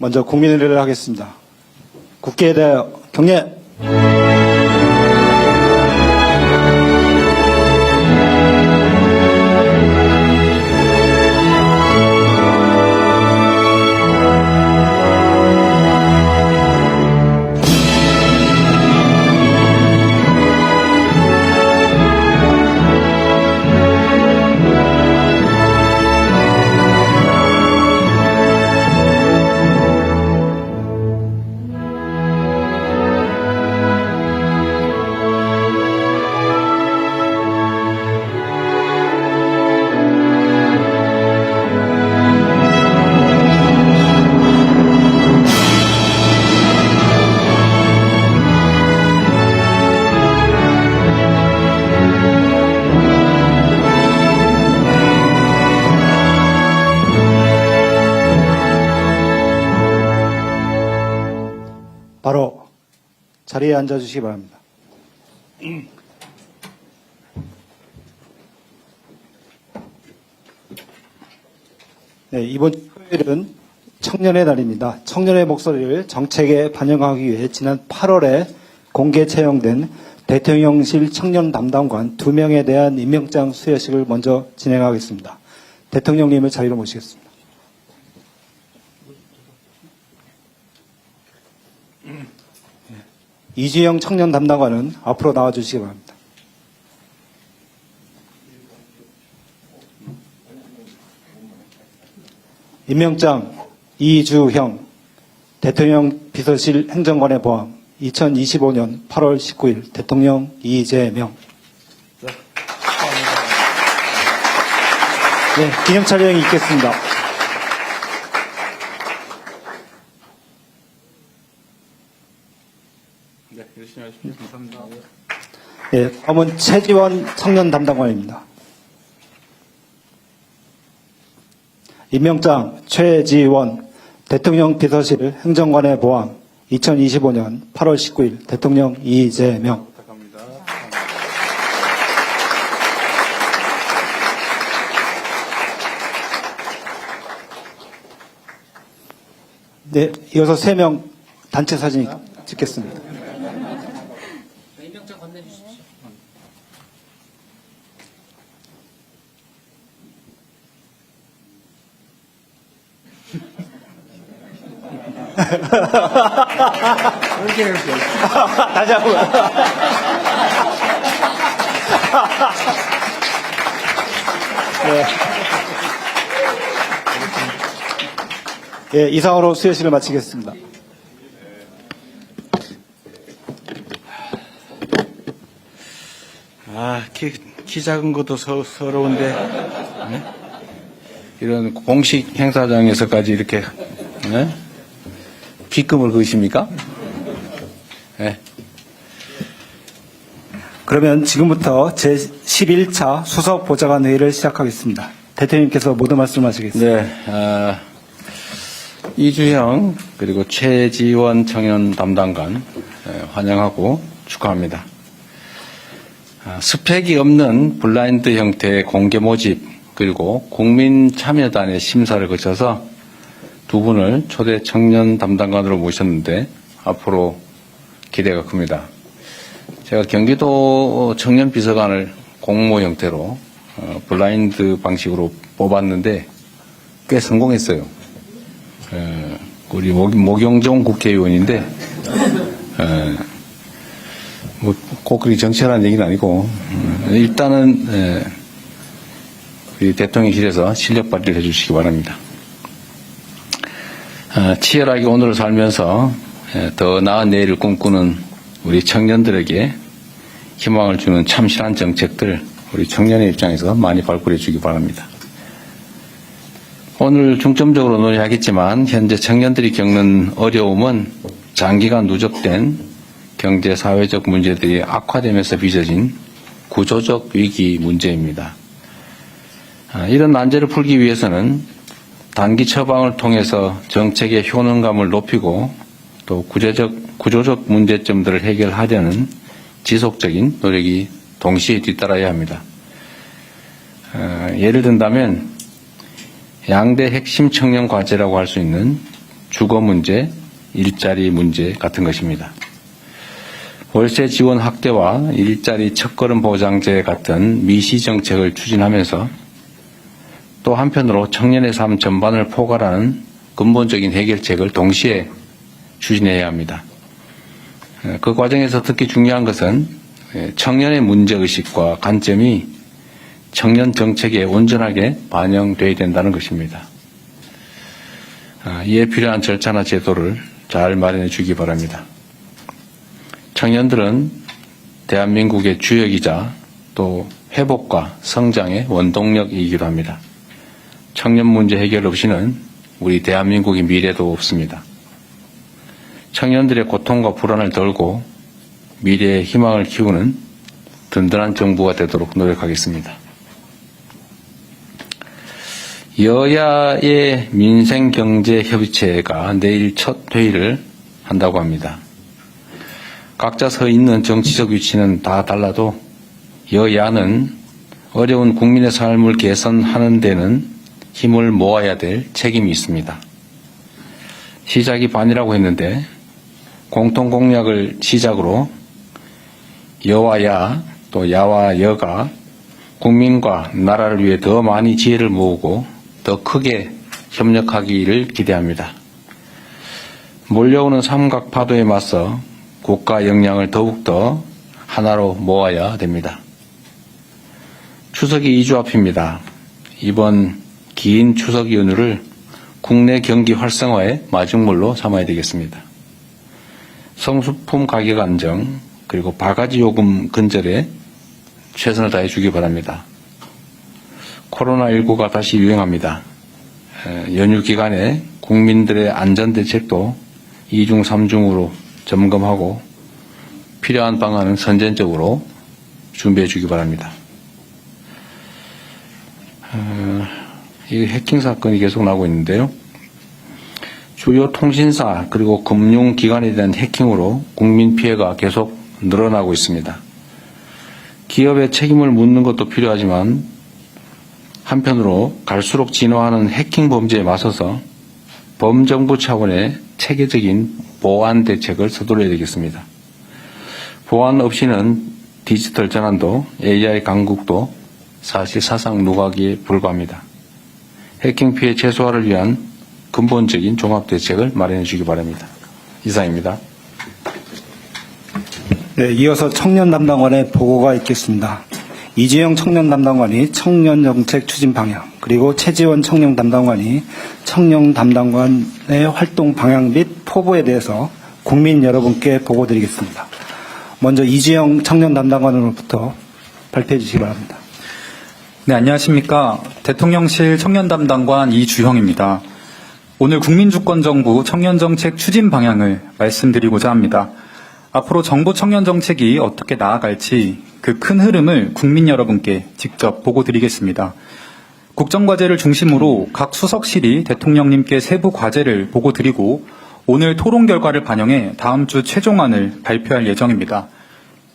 먼저 국민의례를 하겠습니다. 국회에 대하여 경례. 바로 자리에 앉아주시기 바랍니다. 네, 이번 토요일은 청년의 날입니다. 청년의 목소리를 정책에 반영하기 위해 지난 8월에 공개 채용된 대통령실 청년 담당관 2명에 대한 임명장 수여식을 먼저 진행하겠습니다. 대통령님을 자리로 모시겠습니다. 이주영 청년 담당관은 앞으로 나와주시기 바랍니다. 임명장 이주형 대통령 비서실 행정관의 보함 2025년 8월 19일 대통령 이재명. 네, 기념 촬영이 있겠습니다. 네, 열심히 하십시오. 감사합니다. 네, 다음은 최지원 청년 담당관입니다. 임명장 최지원 대통령 비서실 행정관의 보함 2025년 8월 19일 대통령 이재명. 부탁합니다. 네, 이어서 3명 단체 사진 찍겠습니다. 임명장 건네주십시오. 다시 한번. 네. 예, 이상으로 수여식을 마치겠습니다. 아, 키 작은 것도 서러운데, 네? 이런 공식 행사장에서까지 이렇게, 네? B급을 그으십니까? 네. 그러면 지금부터 제11차 수석보좌관 회의를 시작하겠습니다. 대통령님께서 모든 말씀하시겠습니다. 네, 이주형 그리고 최지원 청년 담당관 환영하고 축하합니다. 스펙이 없는 블라인드 형태의 공개 모집 그리고 국민 참여단의 심사를 거쳐서 두 분을 초대 청년 담당관으로 모셨는데 앞으로 기대가 큽니다. 제가 경기도 청년 비서관을 공모 형태로 블라인드 방식으로 뽑았는데 꽤 성공했어요. 우리 모경종 국회의원인데 뭐 꼭 그렇게 정치하라는 얘기는 아니고 일단은 우리 대통령실에서 실력 발휘를 해주시기 바랍니다. 치열하게 오늘을 살면서 더 나은 내일을 꿈꾸는 우리 청년들에게 희망을 주는 참신한 정책들 우리 청년의 입장에서 많이 발굴해 주기 바랍니다. 오늘 중점적으로 논의하겠지만 현재 청년들이 겪는 어려움은 장기간 누적된 경제 사회적 문제들이 악화되면서 빚어진 구조적 위기 문제입니다. 이런 난제를 풀기 위해서는 단기 처방을 통해서 정책의 효능감을 높이고 또 구조적 문제점들을 해결하려는 지속적인 노력이 동시에 뒤따라야 합니다. 예를 든다면 양대 핵심 청년 과제라고 할 수 있는 주거 문제, 일자리 문제 같은 것입니다. 월세 지원 확대와 일자리 첫걸음 보장제 같은 미시 정책을 추진하면서 또 한편으로 청년의 삶 전반을 포괄하는 근본적인 해결책을 동시에 추진해야 합니다. 그 과정에서 특히 중요한 것은 청년의 문제의식과 관점이 청년 정책에 온전하게 반영되어야 된다는 것입니다. 이에 필요한 절차나 제도를 잘 마련해 주기 바랍니다. 청년들은 대한민국의 주역이자 또 회복과 성장의 원동력이기도 합니다. 청년 문제 해결 없이는 우리 대한민국의 미래도 없습니다. 청년들의 고통과 불안을 덜고 미래의 희망을 키우는 든든한 정부가 되도록 노력하겠습니다. 여야의 민생경제협의체가 내일 첫 회의를 한다고 합니다. 각자 서 있는 정치적 위치는 다 달라도 여야는 어려운 국민의 삶을 개선하는 데는 힘을 모아야 될 책임이 있습니다. 시작이 반이라고 했는데 공통공약을 시작으로 여와 야, 또 야와 여가 국민과 나라를 위해 더 많이 지혜를 모으고 더 크게 협력하기를 기대합니다. 몰려오는 삼각파도에 맞서 국가 역량을 더욱더 하나로 모아야 됩니다. 추석이 2주 앞입니다. 이번 긴 추석 연휴를 국내 경기 활성화의 마중물로 삼아야 되겠습니다. 성수품 가격 안정 그리고 바가지 요금 근절에 최선을 다해 주기 바랍니다. 코로나19가 다시 유행합니다. 연휴 기간에 국민들의 안전대책도 2중 3중으로 점검하고 필요한 방안은 선제적으로 준비해 주기 바랍니다. 이 해킹 사건이 계속 나오고 있는데요. 주요 통신사 그리고 금융기관에 대한 해킹으로 국민 피해가 계속 늘어나고 있습니다. 기업의 책임을 묻는 것도 필요하지만 한편으로 갈수록 진화하는 해킹 범죄에 맞서서 범정부 차원의 체계적인 보안 대책을 서둘러야 되겠습니다. 보안 없이는 디지털 전환도 AI 강국도 사실 사상 누각에 불과합니다. 해킹 피해 최소화를 위한 근본적인 종합 대책을 마련해 주기 바랍니다. 이상입니다. 네, 이어서 청년 담당관의 보고가 있겠습니다. 이재영 청년 담당관이 청년 정책 추진 방향, 그리고 최지원 청년 담당관이 청년 담당관의 활동 방향 및 포부에 대해서 국민 여러분께 보고드리겠습니다. 먼저 이재영 청년 담당관으로부터 발표해 주시기 바랍니다. 네, 안녕하십니까. 대통령실 청년 담당관 이주형입니다. 오늘 국민주권정부 청년정책 추진 방향을 말씀드리고자 합니다. 앞으로 정부 청년정책이 어떻게 나아갈지 그 큰 흐름을 국민 여러분께 직접 보고드리겠습니다. 국정과제를 중심으로 각 수석실이 대통령님께 세부 과제를 보고드리고 오늘 토론 결과를 반영해 다음 주 최종안을 발표할 예정입니다.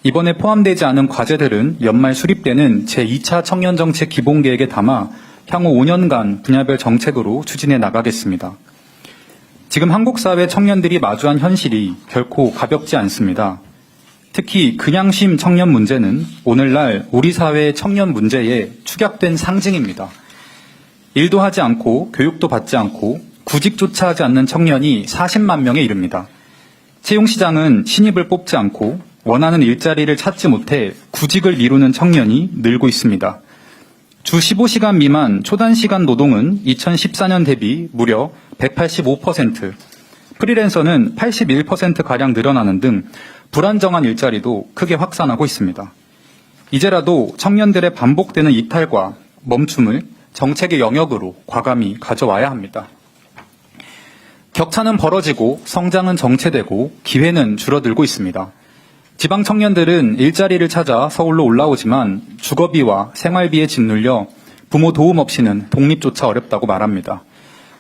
이번에 포함되지 않은 과제들은 연말 수립되는 제2차 청년정책 기본계획에 담아 향후 5년간 분야별 정책으로 추진해 나가겠습니다. 지금 한국 사회 청년들이 마주한 현실이 결코 가볍지 않습니다. 특히 그냥심 청년 문제는 오늘날 우리 사회의 청년 문제에 축약된 상징입니다. 일도 하지 않고 교육도 받지 않고 구직조차 하지 않는 청년이 40만 명에 이릅니다. 채용시장은 신입을 뽑지 않고 원하는 일자리를 찾지 못해 구직을 미루는 청년이 늘고 있습니다. 주 15시간 미만 초단시간 노동은 2014년 대비 무려 185%, 프리랜서는 81%가량 늘어나는 등 불안정한 일자리도 크게 확산하고 있습니다. 이제라도 청년들의 반복되는 이탈과 멈춤을 정책의 영역으로 과감히 가져와야 합니다. 격차는 벌어지고 성장은 정체되고 기회는 줄어들고 있습니다. 지방 청년들은 일자리를 찾아 서울로 올라오지만 주거비와 생활비에 짓눌려 부모 도움 없이는 독립조차 어렵다고 말합니다.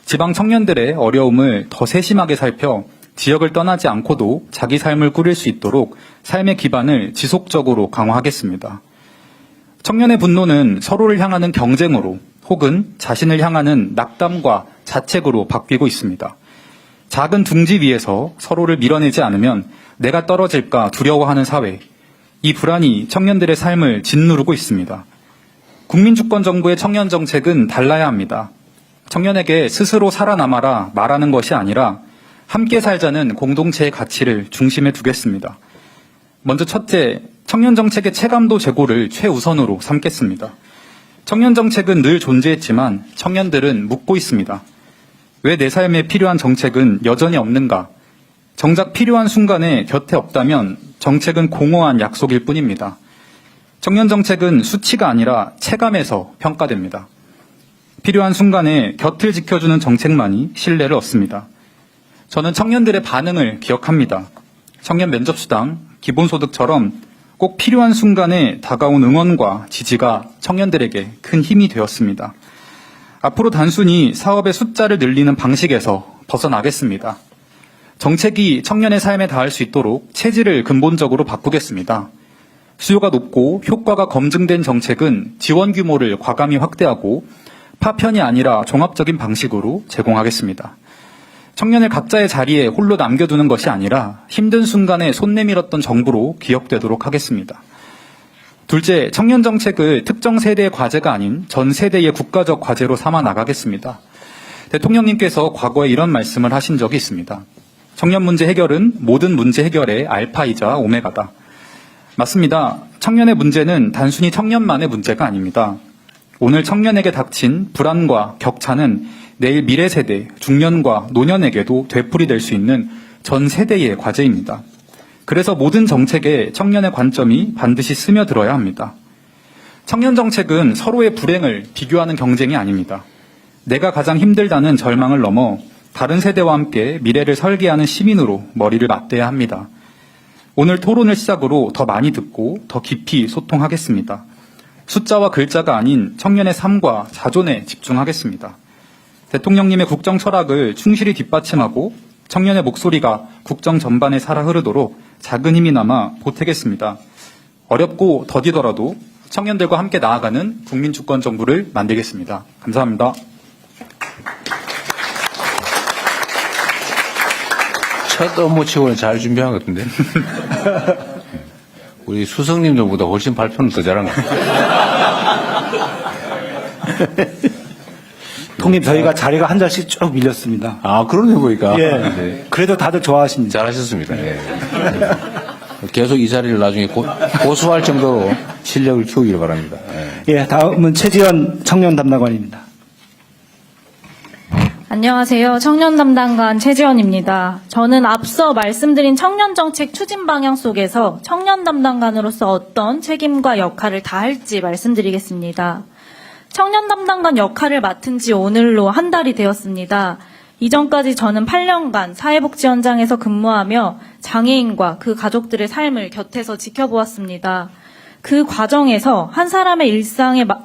지방 청년들의 어려움을 더 세심하게 살펴 지역을 떠나지 않고도 자기 삶을 꾸릴 수 있도록 삶의 기반을 지속적으로 강화하겠습니다. 청년의 분노는 서로를 향하는 경쟁으로 혹은 자신을 향하는 낙담과 자책으로 바뀌고 있습니다. 작은 둥지 위에서 서로를 밀어내지 않으면 내가 떨어질까 두려워하는 사회, 이 불안이 청년들의 삶을 짓누르고 있습니다. 국민주권 정부의 청년 정책은 달라야 합니다. 청년에게 스스로 살아남아라 말하는 것이 아니라 함께 살자는 공동체의 가치를 중심에 두겠습니다. 먼저 첫째, 청년 정책의 체감도 제고를 최우선으로 삼겠습니다. 청년 정책은 늘 존재했지만 청년들은 묻고 있습니다. 왜 내 삶에 필요한 정책은 여전히 없는가? 정작 필요한 순간에 곁에 없다면 정책은 공허한 약속일 뿐입니다. 청년 정책은 수치가 아니라 체감에서 평가됩니다. 필요한 순간에 곁을 지켜주는 정책만이 신뢰를 얻습니다. 저는 청년들의 반응을 기억합니다. 청년 면접수당, 기본소득처럼 꼭 필요한 순간에 다가온 응원과 지지가 청년들에게 큰 힘이 되었습니다. 앞으로 단순히 사업의 숫자를 늘리는 방식에서 벗어나겠습니다. 정책이 청년의 삶에 닿을 수 있도록 체질을 근본적으로 바꾸겠습니다. 수요가 높고 효과가 검증된 정책은 지원 규모를 과감히 확대하고 파편이 아니라 종합적인 방식으로 제공하겠습니다. 청년을 각자의 자리에 홀로 남겨두는 것이 아니라 힘든 순간에 손 내밀었던 정부로 기억되도록 하겠습니다. 둘째, 청년 정책을 특정 세대의 과제가 아닌 전 세대의 국가적 과제로 삼아 나가겠습니다. 대통령님께서 과거에 이런 말씀을 하신 적이 있습니다. 청년 문제 해결은 모든 문제 해결의 알파이자 오메가다. 맞습니다. 청년의 문제는 단순히 청년만의 문제가 아닙니다. 오늘 청년에게 닥친 불안과 격차는 내일 미래 세대, 중년과 노년에게도 되풀이될 수 있는 전 세대의 과제입니다. 그래서 모든 정책에 청년의 관점이 반드시 스며들어야 합니다. 청년 정책은 서로의 불행을 비교하는 경쟁이 아닙니다. 내가 가장 힘들다는 절망을 넘어 다른 세대와 함께 미래를 설계하는 시민으로 머리를 맞대야 합니다. 오늘 토론을 시작으로 더 많이 듣고 더 깊이 소통하겠습니다. 숫자와 글자가 아닌 청년의 삶과 자존에 집중하겠습니다. 대통령님의 국정 철학을 충실히 뒷받침하고 청년의 목소리가 국정 전반에 살아 흐르도록 작은 힘이나마 보태겠습니다. 어렵고 더디더라도 청년들과 함께 나아가는 국민주권 정부를 만들겠습니다. 감사합니다. 첫 업무 치고는 잘 준비한 것 같은데. 우리 수석님들보다 훨씬 발표는 더 잘한 것 같아요. 통님 저희가 자리가 한 자씩 쭉 밀렸습니다. 아, 그러네 보니까. 예. 네. 그래도 다들 좋아하십니다. 잘하셨습니다. 예. 계속 이 자리를 나중에 고수할 정도로 실력을 키우기를 바랍니다. 예. 예, 다음은 최지연 청년 담당관입니다. 안녕하세요. 청년 담당관 최지연입니다. 저는 앞서 말씀드린 청년 정책 추진 방향 속에서 청년 담당관으로서 어떤 책임과 역할을 다할지 말씀드리겠습니다. 청년 담당관 역할을 맡은 지 오늘로 한 달이 되었습니다. 이전까지 저는 8년간 사회복지 현장에서 근무하며 장애인과 그 가족들의 삶을 곁에서 지켜보았습니다. 그 과정에서 한 사람의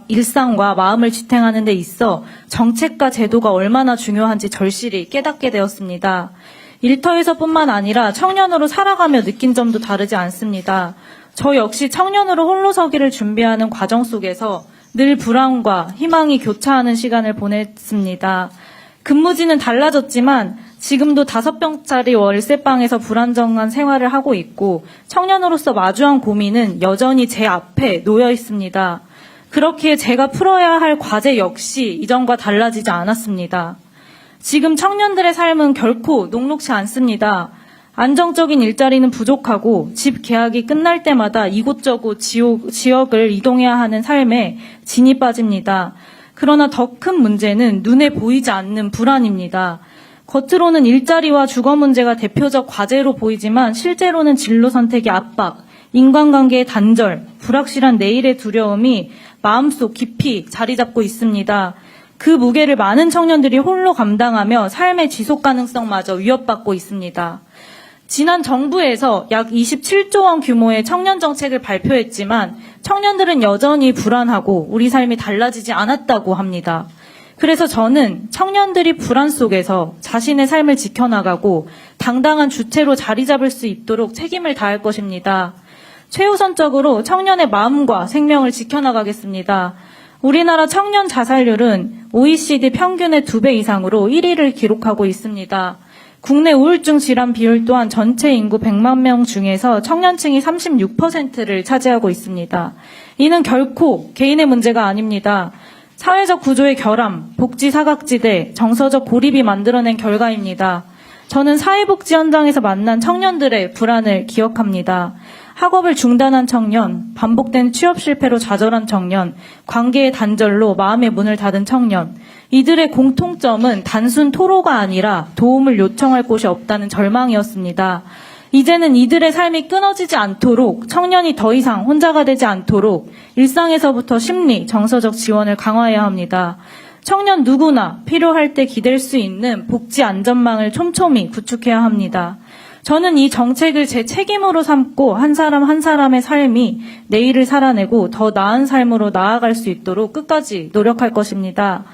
일상과 마음을 지탱하는 데 있어 정책과 제도가 얼마나 중요한지 절실히 깨닫게 되었습니다. 일터에서뿐만 아니라 청년으로 살아가며 느낀 점도 다르지 않습니다. 저 역시 청년으로 홀로 서기를 준비하는 과정 속에서 늘 불안과 희망이 교차하는 시간을 보냈습니다. 근무지는 달라졌지만 지금도 5평짜리 월세방에서 불안정한 생활을 하고 있고 청년으로서 마주한 고민은 여전히 제 앞에 놓여 있습니다. 그렇기에 제가 풀어야 할 과제 역시 이전과 달라지지 않았습니다. 지금 청년들의 삶은 결코 녹록지 않습니다. 안정적인 일자리는 부족하고 집 계약이 끝날 때마다 이곳저곳 지역을 이동해야 하는 삶에 진이 빠집니다. 그러나 더 큰 문제는 눈에 보이지 않는 불안입니다. 겉으로는 일자리와 주거 문제가 대표적 과제로 보이지만 실제로는 진로 선택의 압박, 인간관계의 단절, 불확실한 내일의 두려움이 마음속 깊이 자리 잡고 있습니다. 그 무게를 많은 청년들이 홀로 감당하며 삶의 지속 가능성마저 위협받고 있습니다. 지난 정부에서 약 27조 원 규모의 청년 정책을 발표했지만 청년들은 여전히 불안하고 우리 삶이 달라지지 않았다고 합니다. 그래서 저는 청년들이 불안 속에서 자신의 삶을 지켜나가고 당당한 주체로 자리 잡을 수 있도록 책임을 다할 것입니다. 최우선적으로 청년의 마음과 생명을 지켜나가겠습니다. 우리나라 청년 자살률은 OECD 평균의 2배 이상으로 1위를 기록하고 있습니다. 국내 우울증 질환 비율 또한 전체 인구 100만 명 중에서 청년층이 36%를 차지하고 있습니다. 이는 결코 개인의 문제가 아닙니다. 사회적 구조의 결함, 복지 사각지대, 정서적 고립이 만들어낸 결과입니다. 저는 사회복지 현장에서 만난 청년들의 불안을 기억합니다. 학업을 중단한 청년, 반복된 취업 실패로 좌절한 청년, 관계의 단절로 마음의 문을 닫은 청년, 이들의 공통점은 단순 토로가 아니라 도움을 요청할 곳이 없다는 절망이었습니다. 이제는 이들의 삶이 끊어지지 않도록, 청년이 더 이상 혼자가 되지 않도록 일상에서부터 심리, 정서적 지원을 강화해야 합니다. 청년 누구나 필요할 때 기댈 수 있는 복지 안전망을 촘촘히 구축해야 합니다. 저는 이 정책을 제 책임으로 삼고 한 사람 한 사람의 삶이 내일을 살아내고 더 나은 삶으로 나아갈 수 있도록 끝까지 노력할 것입니다.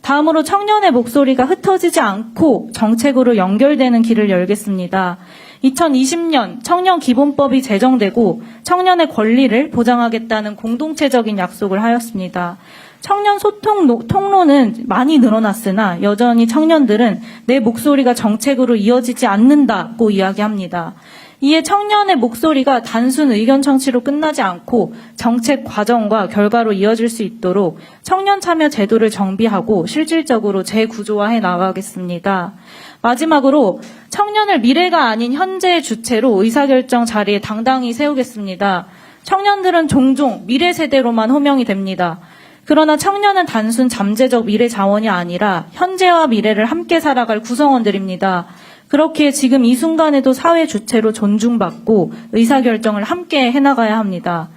다음으로 청년의 목소리가 흩어지지 않고 정책으로 연결되는 길을 열겠습니다. 2020년 청년기본법이 제정되고 청년의 권리를 보장하겠다는 공동체적인 약속을 하였습니다. 청년 소통 통로는 많이 늘어났으나 여전히 청년들은 내 목소리가 정책으로 이어지지 않는다고 이야기합니다. 이에 청년의 목소리가 단순 의견 청취로 끝나지 않고 정책 과정과 결과로 이어질 수 있도록 청년 참여 제도를 정비하고 실질적으로 재구조화해 나가겠습니다. 마지막으로 청년을 미래가 아닌 현재의 주체로 의사결정 자리에 당당히 세우겠습니다. 청년들은 종종 미래 세대로만 호명이 됩니다. 그러나 청년은 단순 잠재적 미래 자원이 아니라 현재와 미래를 함께 살아갈 구성원들입니다. 그렇기에 지금 이 순간에도 사회 주체로 존중받고 의사결정을 함께 해나가야 합니다.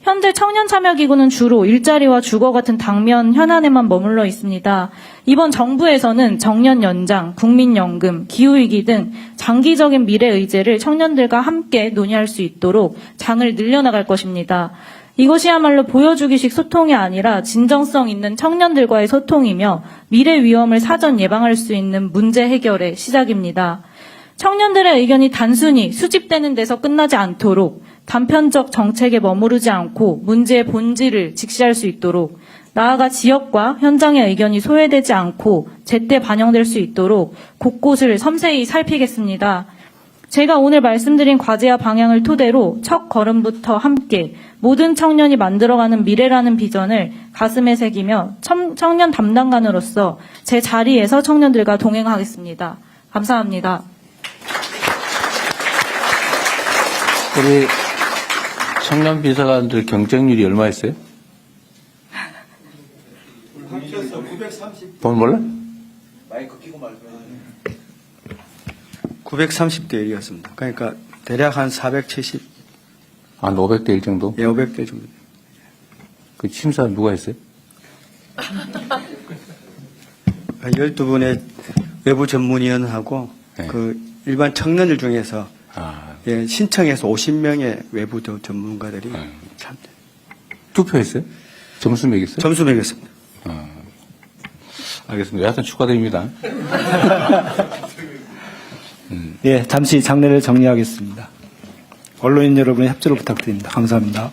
현재 청년참여기구는 주로 일자리와 주거 같은 당면 현안에만 머물러 있습니다. 이번 정부에서는 정년 연장, 국민연금, 기후위기 등 장기적인 미래 의제를 청년들과 함께 논의할 수 있도록 장을 늘려나갈 것입니다. 이것이야말로 보여주기식 소통이 아니라 진정성 있는 청년들과의 소통이며 미래 위험을 사전 예방할 수 있는 문제 해결의 시작입니다. 청년들의 의견이 단순히 수집되는 데서 끝나지 않도록 단편적 정책에 머무르지 않고 문제의 본질을 직시할 수 있도록 나아가 지역과 현장의 의견이 소외되지 않고 제때 반영될 수 있도록 곳곳을 섬세히 살피겠습니다. 제가 오늘 말씀드린 과제와 방향을 토대로 첫 걸음부터 함께 모든 청년이 만들어가는 미래라는 비전을 가슴에 새기며 청년 담당관으로서 제 자리에서 청년들과 동행하겠습니다. 감사합니다. 우리 청년 비서관들 경쟁률이 얼마였어요? 돈 몰라? 930대 1이었습니다. 그러니까 대략 한 470, 한 500대 1 정도? 예, 500대 정도. 그 심사 누가 했어요? 12분의 외부 전문위원하고 네. 그 일반 청년들 중에서 아, 예, 신청해서 50명의 외부 전문가들이 참 투표했어요? 점수 매겼어요? 점수 매겼습니다. 알겠습니다. 여하튼 축하드립니다. 예, 잠시 장례를 정리하겠습니다. 언론인 여러분의 협조를 부탁드립니다. 감사합니다.